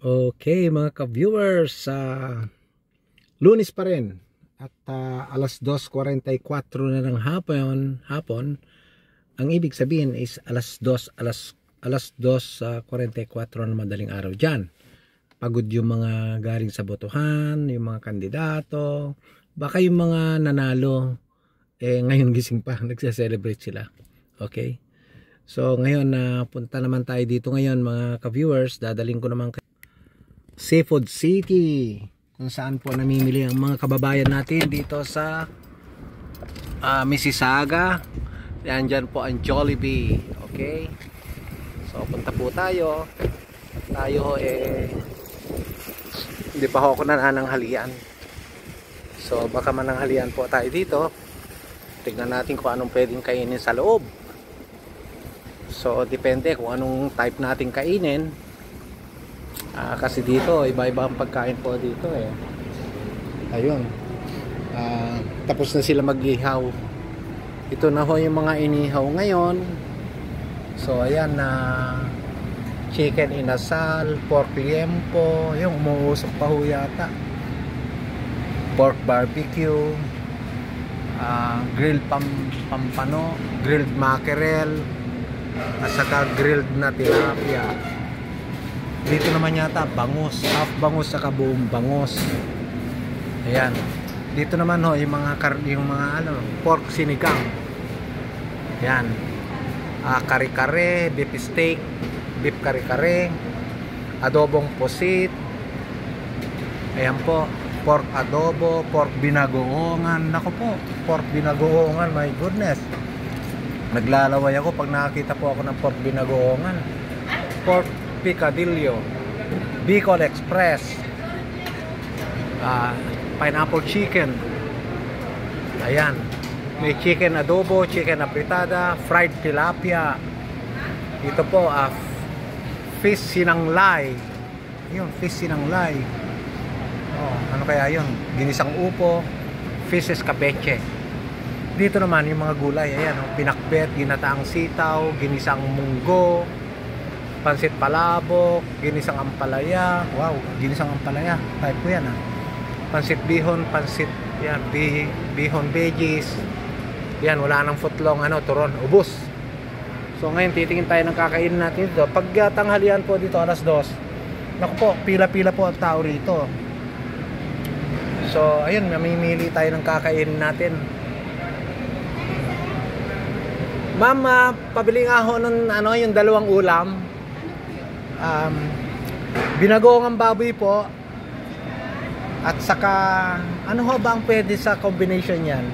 Okay, mga ka-viewers, Lunes pa rin at alas 2:44 na ng hapon. Ang ibig sabihin is alas 2:44 na madaling araw diyan. Pagod yung mga galing sa botohan, yung mga kandidato, baka yung mga nanalo ngayon gising pa, nagse-celebrate sila. Okay? So ngayon punta naman tayo dito ngayon mga ka-viewers, dadaling ko naman Seafood City, kung saan po namimili ang mga kababayan natin dito sa Mississauga. Yan, dyan po ang Jollibee. Okay, so punta po tayo. Hindi pa ako nanananghalian, so baka mananghalian po tayo dito. Tignan natin kung anong pwedeng kainin sa loob. So depende kung anong type natin kainin. Kasi dito iba-iba ang pagkain po dito ayun, tapos na sila mag-ihaw. Ito na ho yung mga inihaw ngayon. So ayan chicken inasal, pork liempo, yung umuusok pa ho yata, pork barbecue, grilled pampano, grilled mackerel, at saka grilled na tilapia. Dito naman yata bangus, half bangus saka buong bangus. Ayan. Dito naman ho yung mga pork sinigang. Ayan. Kare-kare, beef steak, beef kare-kare, adobong pusit. Ayan po, pork adobo, pork binagoongan. Nako po, pork binagoongan, my goodness. Naglalaway ako pag nakakita po ako ng pork binagoongan. Pork picadillo, Bicol Express, pineapple chicken. Ayan, may chicken adobo, chicken apritada, fried tilapia. Ito po fish sinanglay. Yun, fish sinanglay. Ano kaya yun? Ginisang upo, fish escabeche. Dito naman yung mga gulay. Ayan, pinakbet, ginataang sitaw, ginisang munggo, pansit palabok, ginisang ampalaya. Wow, ginisang ampalaya. Type ko yan Pansit bihon, pansit yan, bihon veggies. Yan, wala nang footlong turon, ubos. So ngayon titingin tayo ng kakainin natin dito. Pag tanghalian po dito alas 2. Naku po, pila-pila po ang tao rito. So ayun, mamimili tayo ng kakainin natin. Ma'am, pabili nga ho ng yung dalawang ulam. Binagoongang baboy po, at saka ano ho ba ang pwede sa combination yan?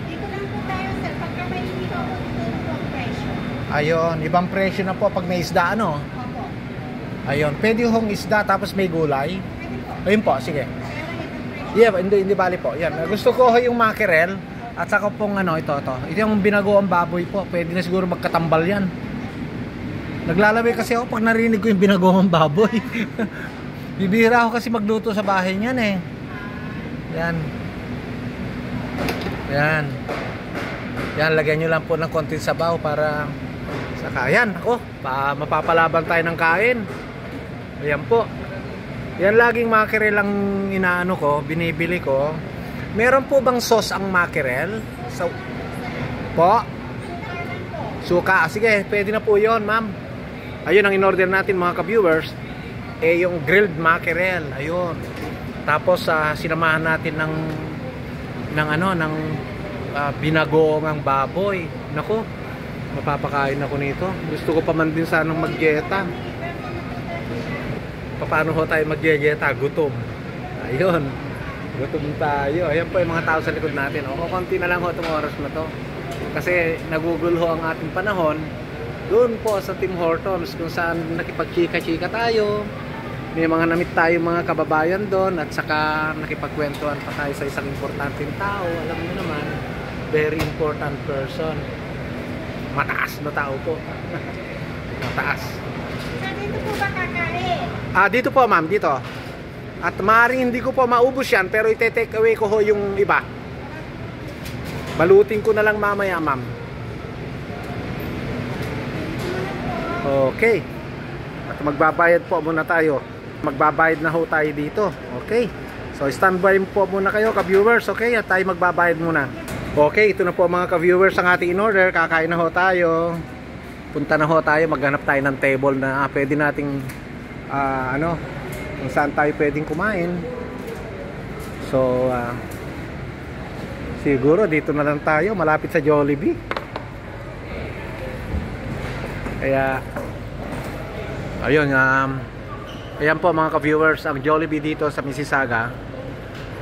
Dito lang po tayo sir, pagka may dito ibang presyo. Ayun, ibang presyo na po pag may isda Opo. Ayun, pwede hong isda tapos may gulay. Pwede po. Ayun po, sige. Pero ibang presyo. Yeah, hindi bali po. Yan, gusto ko ho yung mackerel at saka pong ito yung binagoong baboy po. Pwede na siguro magkatambal yan. Naglalaway kasi ako pag narinig ko yung binagoong baboy. Bibihira ako kasi magluto sa bahay niyan Yan. Yan. Yan, lagyan nyo lang po ng konting sabaw para saka yan, mapapalaban tayo ng kain. Ayan po. Yan, laging mackerel ang binibili ko. Meron po bang sauce ang mackerel? Po? Suka. Sige, pwede na po yon, ma'am. Ayun ang in-order natin mga ka-viewers. Yung grilled mackerel. Ayun. Tapos sinamahan natin ng binagoongang baboy. Nako, mapapakain ako nito. Gusto ko pa man din sanang mag-dieta. Paano ho tayo mag-dieta? Gutom. Ayun. Gutom tayo. Ayan po yung mga tao sa likod natin. Konti na lang ho itong oras na to. Kasi nagugulho ang ating panahon doon po sa Tim Hortons, kung saan nakipagchika-chika tayo. May mga namit tayo mga kababayan doon, at saka nakipagkwentuhan pa tayo sa isang importanteng tao. Alam niyo naman, very important person. Mataas na tao po. Mataas. Dito po ba kakain? Dito po ma'am, dito. At maaaring hindi ko po maubos yan, pero ite-take away ko ho yung iba. Balutin ko na lang mamaya ma'am. Okay. At magbabayad po muna tayo. Magbabayad na ho tayo dito. Okay? So standby po muna kayo ka-viewers. Okay? At tayo magbabayad muna. Okay, ito na po mga ka-viewers ang ating in-order. Kakain na ho tayo. Punta na ho tayo. Maghanap tayo ng table na pwede nating kung saan tayo pwedeng kumain. So siguro dito na lang tayo. Malapit sa Jollibee. Kaya ayun, ayan po mga ka-viewers, ang Jollibee dito sa Mississauga.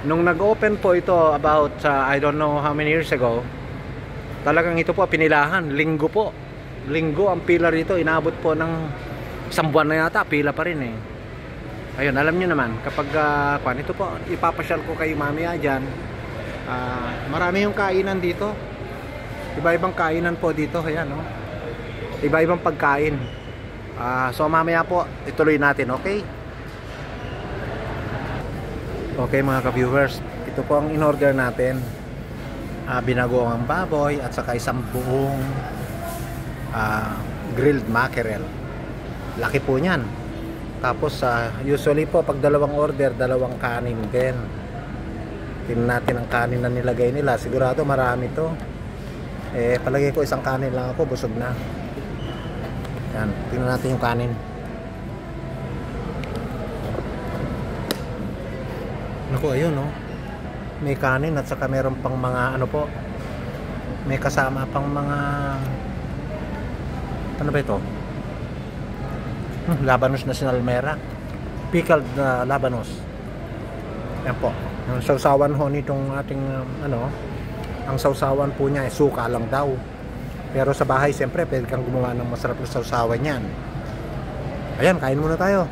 Nung nag-open po ito about I don't know how many years ago, talagang ito po pinilahan. Linggo po. Linggo ang pila rito. Inabot po ng isang buwan na yata. Pila pa rin eh. Ayun, alam nyo naman, kapag ito po, ipapasyal ko kayo mamaya dyan. Marami yung kainan dito. Iba-ibang kainan po dito. Ayan, no? Iba-ibang pagkain. So mamaya po ituloy natin, okay? Okay mga ka-viewers, ito po ang in-order natin. Binagoong baboy at saka isang buong grilled mackerel. Laki po niyan. Tapos usually po pag dalawang order, dalawang kanin din. Tingnan natin ang kanin na nilagay nila. Sigurado marami to. Palagay ko isang kanin lang ako, busog na. Yan, tingnan natin yung kanin. Naku, ayun, no? May kanin at saka meron pang mga ano po. May kasama pang mga ano ba ito? Labanos na sinalmera. Pickled na labanos. Yan po. Yung sausawan ho nitong ating ang sausawan po niya ay suka lang daw. Pero sa bahay, siyempre, pwede kang gumawa ng masarap na sausawan yan. Ayan, kain muna tayo.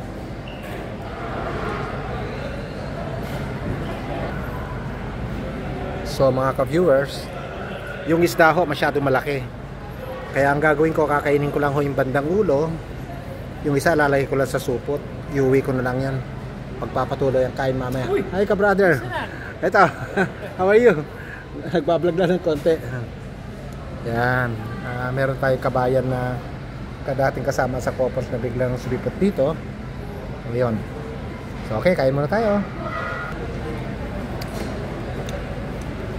So, mga ka-viewers, yung isda ho, masyadong malaki. Kaya ang gagawin ko, kakainin ko lang ho yung bandang ulo. Yung isa, lalagay ko lang sa supot. Iuwi ko na lang yan. Pagpapatuloy ang kain mamaya. Hi ka, brother. Ito, how are you? Nagbablog lang ng konti. Yan. Meron tayong kabayan na kadating kasama sa Popons na biglang sumipot dito. Ayun. So okay, kain muna tayo.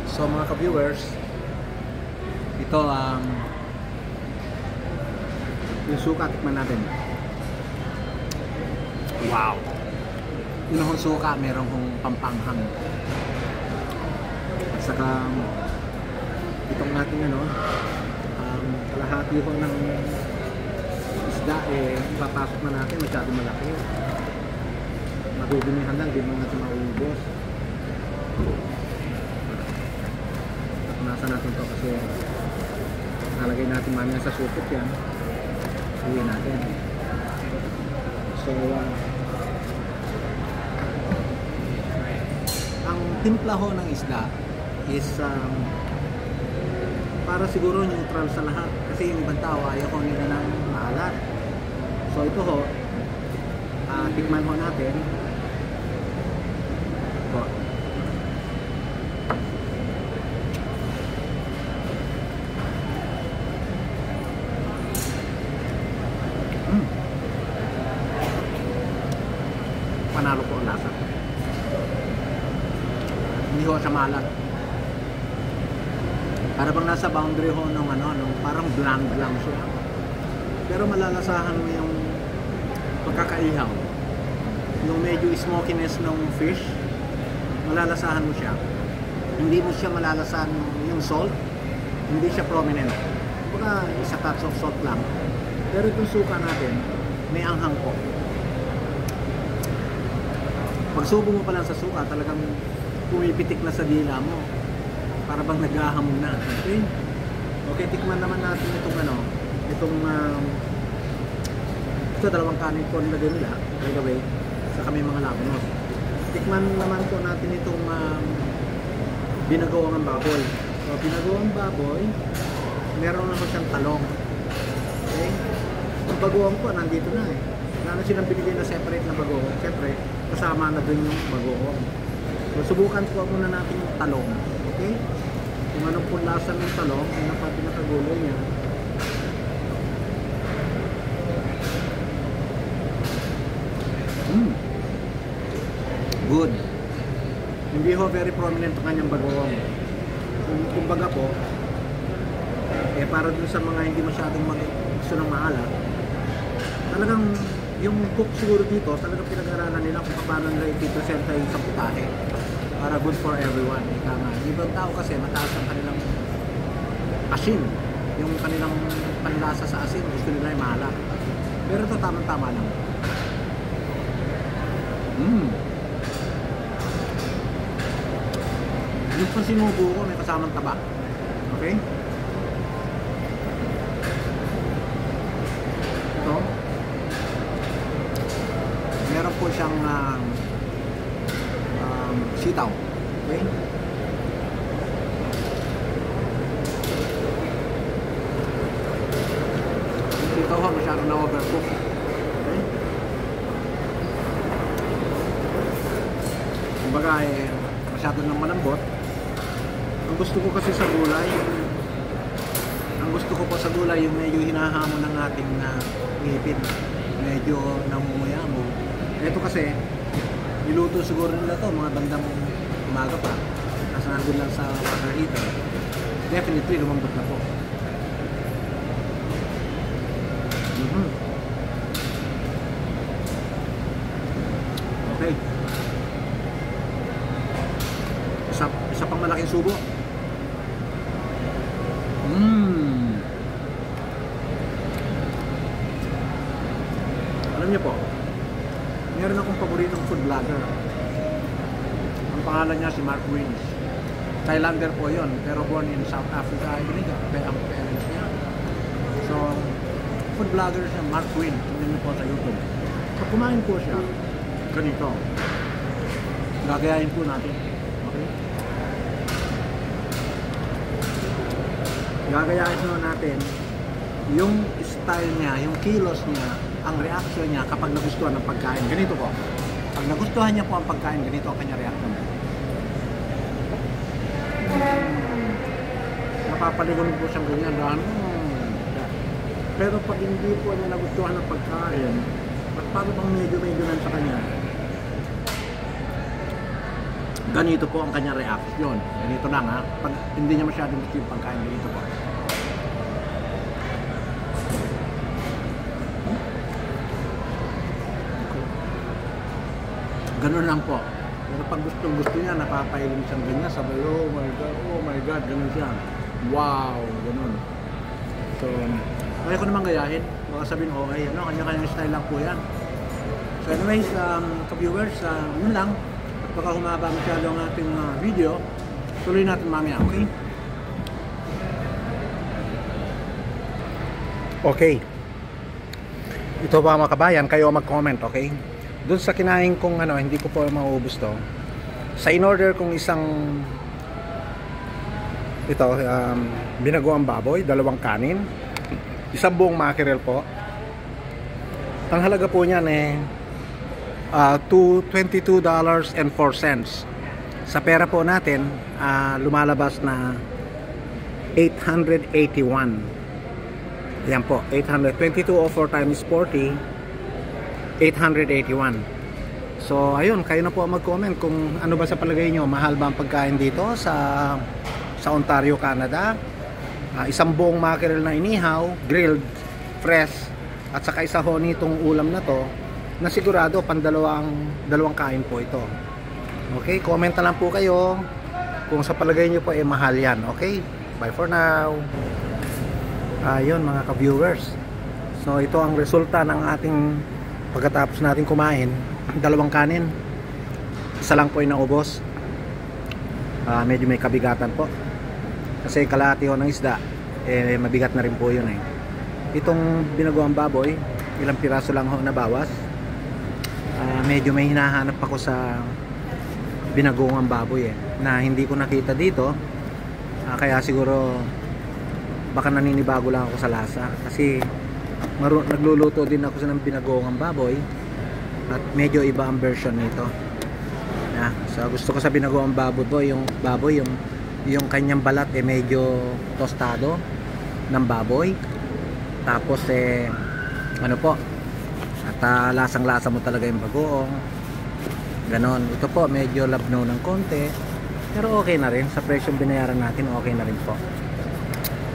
So mga ka-viewers, ito ang yung suka, tikman natin. Wow. Yun ang suka, meron kong pampanghang. At saka itong ating kalahati ko ng isda papasok na natin, masyado malaki. Madudumihan lang, di mo natin maubos. At nasa natin to kasi nalagay natin mamaya sa supot yan. Uwi natin. So ang timpla ho ng isda is para siguro neutral sa lahat kasi yung ibang tao ayaw ko nila ng maalat. So ito ho, tikman ho natin. Ito. Panalo po ang lasa. Hindi ho siya maalat. Para bang nasa boundary ho nung parang bland lang siya. Pero malalasahan mo yung pagkakaihaw. Yung medyo smokiness ng fish, malalasahan mo siya. Hindi mo siya malalasahan yung salt, hindi siya prominent. Baka isa touch of salt lang. Pero itong suka natin, may anghang po. Pag subo mo pa lang sa suka, talagang pumipitik na sa dila mo. Para bang naghahamon na. Okay? Okay, tikman naman natin itong ito, dalawang kanin po nilagay nila, by the way, sa kami mga labanos. Tikman naman po natin itong binagawang baboy. So, binagawang baboy, meron na siyang talong. Okay? Ang bagoong po, nandito na eh. Wala na silang binigay na separate na bagoong. Siyempre, kasama na dun yung bagoong. So, subukan po muna natin yung talong. Okay? Kung anong po lasa ng talong, yun ang pinakagulo niya. good. Hindi ho very prominent ang kanyang bagoong. Kumbaga po, para dun sa mga hindi masyadong gusto ng maalat, talagang yung cook siguro dito, talagang pinag-aralan nila kung paano nila i-present yung isang putahe para good for everyone. Tama. Ibang tao kasi mataas ang kanilang asin, yung kanilang panlasa sa asin, gusto nila yung maalat. Pero ito tamang-tama lang. Yung pang sinubo ko, may kasamang taba. Okay? Ito. Meron po siyang sitaw. Okay? Yung sitaw ha, masyadong na-overcook. Okay? Kumbaga masyado nang malambot. Ang gusto ko kasi sa gulay, sa gulay yung medyo hinahamon ng ating ngipin, medyo namumuya mo. Ito kasi niluto siguro nila to mga bandang umaga pa, nasa nandun lang sa water heater. Definitely lumambot na po. Okay, isa pang malaking subo. Alam niyo po, meron akong paboritong food vlogger. Ang pangalan niya si Mark Wins. Thailander po yon, pero born in South Africa, I believe. Ang parents niya. So, food vlogger siya, Mark Wins. Tingnan niyo po sa YouTube. Pag kumain po siya, ganito. Gagayahin po natin. Okay? Gagayahin po natin yung style niya, yung kilos niya, ang reaction niya kapag nagustuhan ng pagkain. Ganito po. Pag nagustuhan niya po ang pagkain, ganito ang kanya reaction. Napapaligon po siyang ganyan. Pero pag hindi po niya nagustuhan ng pagkain, at paano bang medyo nan sa kanya, ganito po ang kanya reaction. Ganito lang ha. Pag hindi niya masyadong gusto yung pagkain, ganito po. Ganun lang po. Pero pag gusto niya, napapailing siyang ganyan. Sabi, oh my God, ganun siya. Wow, ganun. So, kaya ko naman gayahin. Baka sabihin, okay, kanya-kanyang style lang po yan. So anyways, ka-viewers, yun lang. At baka humaba masyado ang ating video. Tuloy natin mamaya, okay? Okay. Ito ba mga kabayan, kayo mag-comment, okay? Doon sa kinain kong hindi ko po mauubos to. Sa in-order kong isang binagoang baboy, 2 kanin, isang buong mackerel po. Ang halaga po niyan $22.04. Sa pera po natin, lumalabas na 881. Yan po, 822.04 times 40, 881. So ayun, kayo na po mag-comment kung ano ba sa palagay nyo, mahal ba ang pagkain dito sa Ontario, Canada. Isang buong mackerel na inihaw, grilled, fresh, at saka isa ho nitong ulam na to, na sigurado dalawang kain po ito. Okay, comment na lang po kayo kung sa palagay nyo po mahal yan. Okay, bye for now. Ayun mga ka-viewers, so ito ang resulta ng ating pagkatapos natin kumain. 2 kanin, isa lang po yung naubos. Medyo may kabigatan po kasi kalahati ho ng isda, mabigat na rin po yun Itong binagoang baboy, ilang piraso lang ho nabawas. Medyo may hinahanap ako sa binagoang baboy na hindi ko nakita dito. Kaya siguro baka naninibago lang ako sa lasa kasi nagluluto din ako sa ng binagoong baboy at medyo iba ang version nito. So gusto ko sa binagoong baboy yung kanyang balat medyo tostado ng baboy, tapos at lasang lasa mo talaga yung bagoong. Ganon. Ito po medyo labno ng konti, pero okay na rin sa presyong binayaran natin, okay na rin po.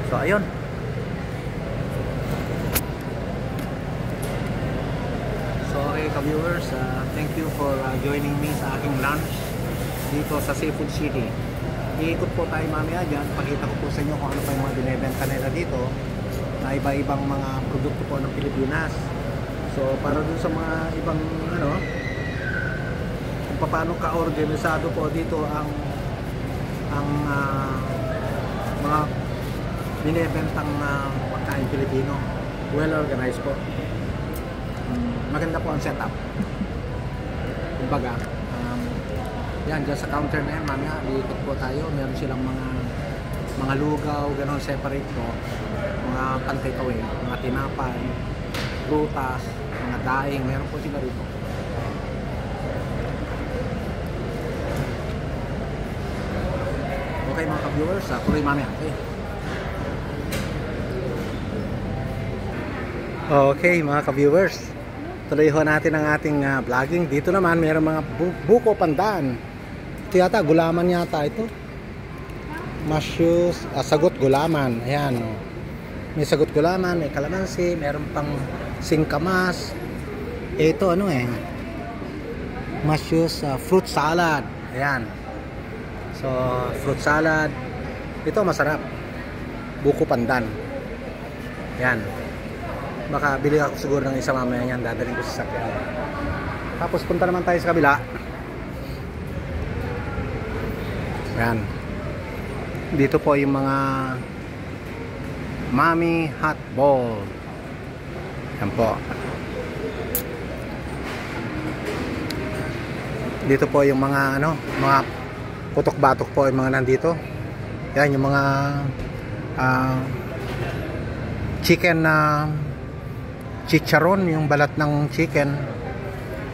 So ayun. So okay ka-viewers, thank you for joining me sa aking lunch dito sa Seafood City. Iikot po tayo mamaya dyan, pakita ko po sa inyo kung ano pa yung mga binibenta nila dito na iba-ibang mga produkto po ng Pilipinas. So para dun sa mga ibang ano, kung paano ka-organisado po dito ang mga binibentang pagkain Pilipino, well organized po. Maganda po ang setup. Kumbaga, yan, dyan sa counter na yan, mamaya, liikot po tayo. Meron silang mga lugaw, gano'n, separate po. Mga pan-takeaway, mga tinapay, prutas, mga daing, meron po sila rito. Okay mga ka-viewers, tuloy mamaya. Okay mga ka-viewers, tuloy ho natin ang ating vlogging. Dito naman mayroong mga buko pandan. Ito yata, gulaman yata ito. Masyus, sagot gulaman. Ayan, oh. May sagot gulaman, may kalamansi, meron pang singkamas. Ito ano masyus, fruit salad. Ayan. So, fruit salad. Ito masarap. Buko pandan. Ayan. Baka bili ako siguro ng isa mamaya yan, dadaling ko sa sakyan. Tapos punta naman tayo sa kabila. Ayan. Dito po yung mga Mami hot ball. Ayan po. Dito po yung mga mga putok-batok po yung mga nandito. Yan yung mga chicken na chicharon, yung balat ng chicken.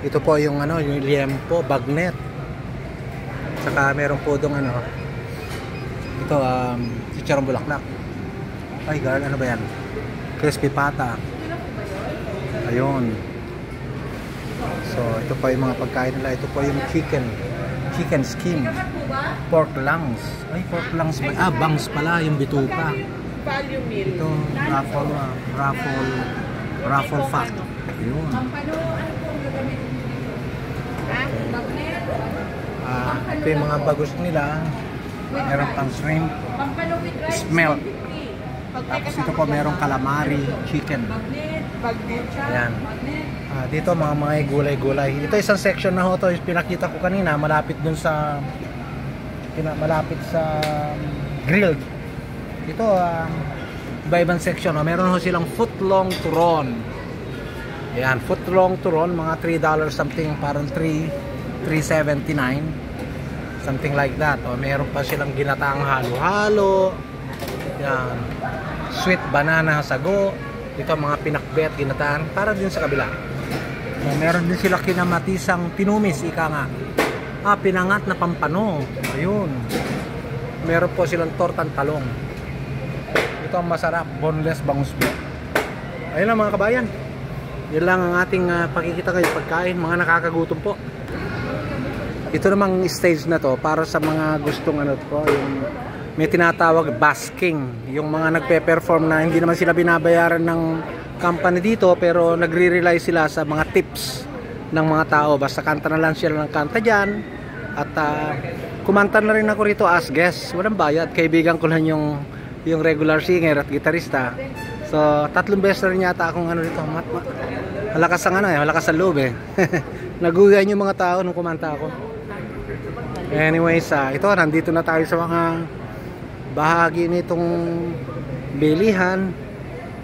Ito po yung yung liempo, bagnet. Saka meron po dong ito chicharon bulaklak. Ay girl, ano ba yan? Crispy pata. Ayun. So ito po yung mga pagkain nila. Ito po yung chicken skin, pork lungs. Ay, pork lungs ba? Bangs pala, yung bituka. Ito, ruffle fat. Ayun. Ito yung mga bagos nila. Meron pang shrimp, smelt. Tapos ito po merong calamari chicken. Ayan. Dito mga gulay-gulay. Ito isang section na ho to, pinakita ko kanina, malapit dun sa grilled. Ito iba-ibang section. Meron ho silang footlong turon. Ayan, footlong turon, mga $3 something, parang $3.79. Something like that. Meron pa silang ginataang halo-halo. Yan. Sweet banana sago. Ito mga pinakbet, ginataan. Para din sa kabila. Meron din sila kinamatisang tinumis, ika nga. Pinangat na pampano. Ayun. Meron po silang tortang talong. Ito ang masarap. Boneless bangus po. Ayun lang mga kabayan. Yan lang ang ating pakikita kayo pagkain. Mga nakakagutom po. Ito namang stage na to para sa mga gustong yung may tinatawag basking, yung mga nagpe-perform na hindi naman sila binabayaran ng company dito, pero nagre-rely sila sa mga tips ng mga tao. Basta kanta na lang sila ng kanta dyan. At kumanta na rin ako rito as guest, walang bayad. Kaibigan ko lang yung regular singer at gitarista. So 3 beses na rin yata akong rito. Malakas ang malakas ang loob naguyan yung mga tao nung kumanta ako. Anyways, ito, nandito na tayo sa mga bahagi nitong bilihan.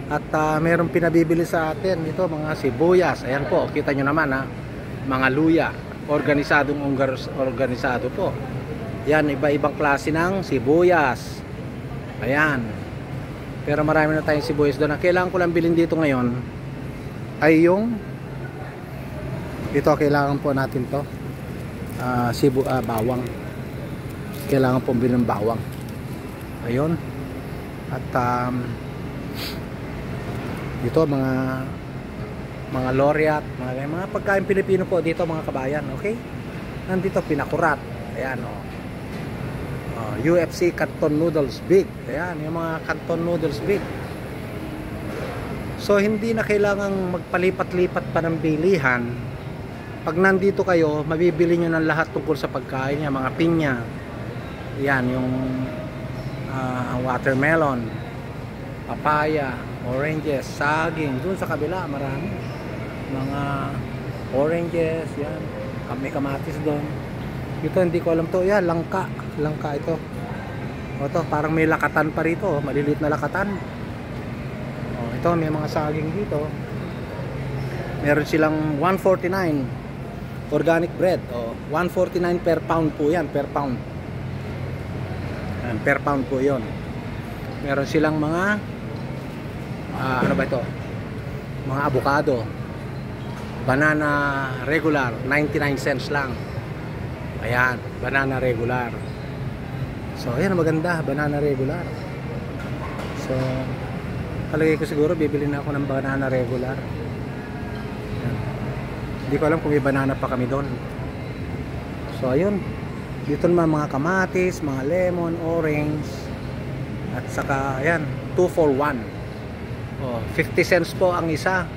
At merong pinabibili sa atin. Ito, mga sibuyas. Ayan po, kita nyo naman mga luya. Organisado po. Yan, iba-ibang klase ng sibuyas. Ayan. Pero marami na tayong sibuyas doon. Kailangan ko lang bilhin dito ngayon ay yung ito, kailangan po natin to bawang. Kailangan po bilhin ng bawang. Ayun. At dito mga loriat, mga pagkain Pilipino po dito mga kabayan, okay? Nandito pinakurat. Ayan o. UFC Canton Noodles Big. Ayan, yung mga Canton Noodles Big. So hindi na kailangang magpalipat-lipat pa ng bilihan. Pag nandito kayo, mabibili nyo ng lahat tungkol sa pagkain niya. Mga pinya. Ayan, yung watermelon, papaya, oranges, saging. Doon sa kabila, marami. Mga oranges, yan. May kamatis doon. Ito, hindi ko alam to. Yan, langka. Langka ito. O to, parang may lakatan pa rito. Maliliit na lakatan. O, ito, may mga saging dito. Meron silang 149 organic bread. O, 149 per pound po yan. Per pound. Yan, per pound po yon. Meron silang mga ano ba ito? Mga avocado. Banana regular, 99 cents lang. Ayan, banana regular. So, ayan, maganda, banana regular. So, palagay ko siguro bibili na ako ng banana regular. Ayan. Hindi ko alam kung may banana pa kami doon. So, ayun. Dito naman mga kamatis, mga lemon, orange. At saka, ayan, 2 for 1. Oh, 50 cents po ang isa.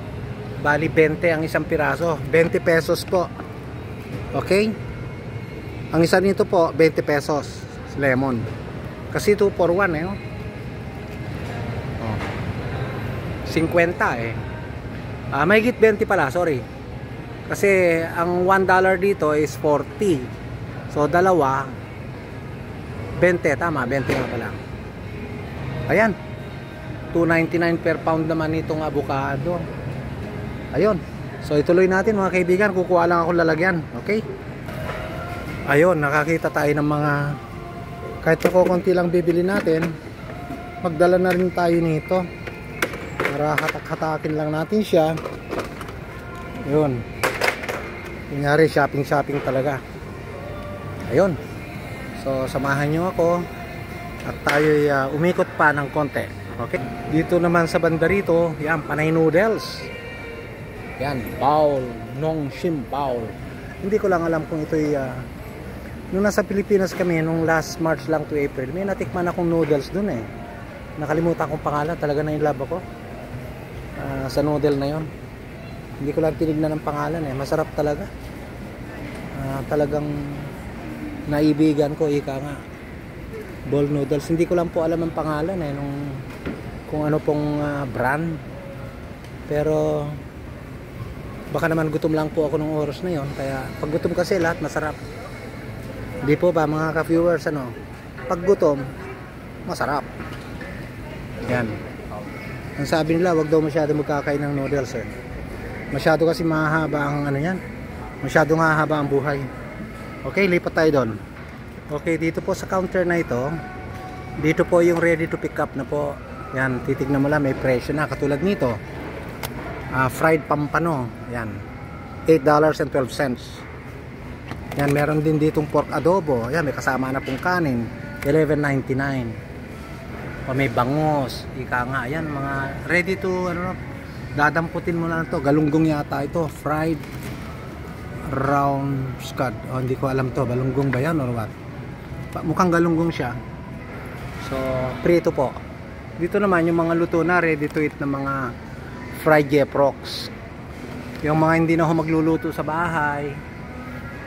Bali 20 ang isang piraso. 20 pesos po. Okay? Ang isa nito po 20 pesos lemon. Kasi 2 for 1 eh. Oh. 50 eh. Mahigit 20 pala, sorry. Kasi ang $1 dito is 40. So dalawa 20, tama, 20 nga pala. Ayan. 2.99 per pound naman itong avocado. Ayun. So ituloy natin mga kaibigan. Kukuha lang ako lalagyan. Okay? Ayun, nakakita tayo ng mga, kahit ako konti lang bibili natin, magdala na rin tayo nito. Para hatak-hatakin lang natin siya. Ayun. Kunyari shopping talaga. Ayun. So samahan nyo ako at tayo'y umikot pa ng konti. Okay? Dito naman sa banda rito, yan, panay noodles. Yan, Baul, Nong Shim Baul. Hindi ko lang alam kung ito'y nung nasa Pilipinas kami, nung last March lang to April, may natikman akong noodles dun eh. Nakalimutan kong pangalan, talaga na in love ako sa noodle na yon. Hindi ko lang tinignan ng pangalan eh. Masarap talaga. Talagang naibigan ko, ika nga. Ball noodles. Hindi ko lang po alam ang pangalan eh, kung ano pong brand. Pero baka naman gutom lang po ako nung oras na yon. Kaya pag gutom kasi lahat masarap. Hindi po ba mga ka-viewers, ano? Pag gutom, masarap. Yan. Ang sabi nila, wag daw masyado magkakain ng noodles eh. Masyado kasi mahaba ang ano yan. Masyado mahaba ang buhay. Okay, lipat tayo doon. Okay, dito po sa counter na ito, dito po yung ready to pick up na po. Yan, titignan mo lang, may presyo na. Katulad nito, fried pampano. Yan, $8.12. Yan, meron din ditong pork adobo. Yan, may kasama na pong kanin, $11.99. O may bangos, ika nga. Yan, mga ready to, ano, dadamputin mo na to. Galunggong yata ito, fried round scud. O, hindi ko alam to, balunggong ba yan or what? Mukhang galunggong siya. So, prito po. Dito naman yung mga luto na, ready to eat na mga fried jeprox. Yung mga hindi na ako magluluto sa bahay,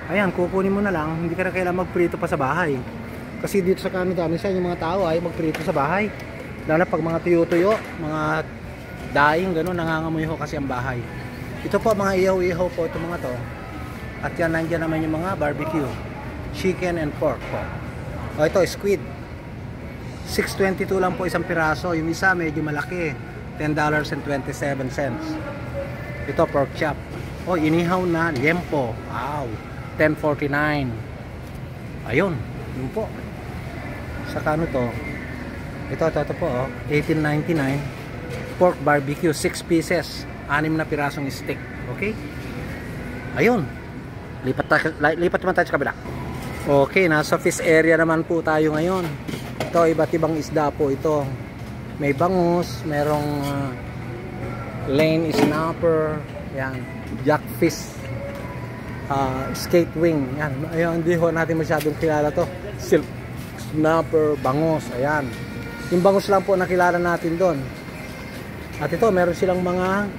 ayan, kukunin mo na lang. Hindi ka na kailangan magprito pa sa bahay. Kasi dito sa Canada, minsan yung mga tao ay magprito sa bahay. Lalo pag mga tuyo-tuyo, mga daing, gano'n, nangangamoy ho kasi ang bahay. Ito po, mga ihaw-ihaw po ito mga to. At yan, nandiyan naman yung mga barbecue. Chicken and pork po. O ito, squid. $6.22 lang po isang piraso. Yung isa medyo malaki, $10.27. Ito, pork chop. O, inihaw na liempo. Wow, $10.49. Ayun, yun po. Saka ano to? Ito po, oh, $18.99. Pork barbecue, 6 pieces. 6 na pirasong steak. Okay? Ayun. Lipat naman tayo sa kabila. Okay, nasa fish area naman po tayo ngayon. Ito, iba't ibang isda po ito. May bangus, merong lane snapper, yan, jackfish. skate wing. Yan. Ayun, hindi ho natin masyadong kilala to. Silk snapper, bangus. Ayan. Yung bangus lang po nakilala natin doon. At ito, meron silang mga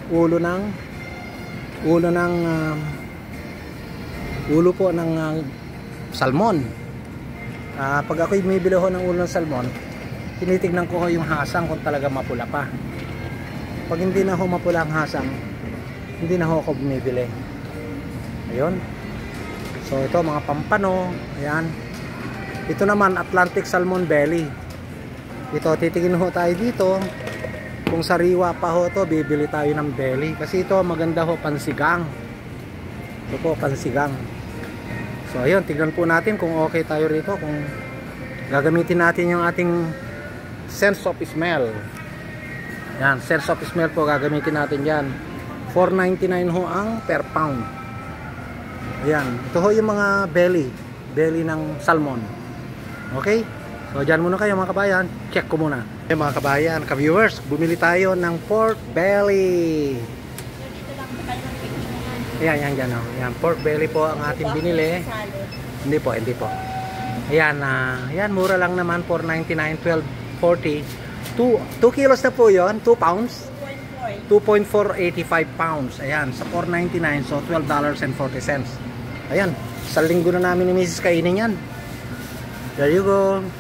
ulo po ng salmon. Pag ako'y bumibili ho ng ulo ng salmon, tinitignan ko yung hasang kung talaga mapula pa. Pag hindi na ho mapula ang hasang, hindi na ho ako bumibili. Ayun. So ito mga pampano. Ayan. Ito naman Atlantic Salmon Belly. Ito titingin ho tayo dito. Kung sariwa pa ho to, bibili tayo ng belly. Kasi ito maganda ho pansigang. Ito po pansigang. So ayun, tignan po natin kung okay tayo rito. Kung gagamitin natin yung ating sense of smell. Yan, sense of smell po gagamitin natin yan. $4.99 ho ang per pound. Ayan, ito ho yung mga belly ng salmon. Okay? So dyan muna kayo mga kabayan. Check ko muna. Okay, mga kabayan, ka-viewers, bumili tayo ng pork belly. Dito lang po tayo ng picture. Ayan, yan o. Ayan, pork belly po ang ating binili. Hindi po. Ayan, ayan, mura lang naman. $4.99, $12.40. 2 kilos na po yon, 2 pounds. 2.485 pounds. Ayan, sa $4.99, so $12.40. Ayan, sa linggo na namin ni Mrs. kainin yan. There you go.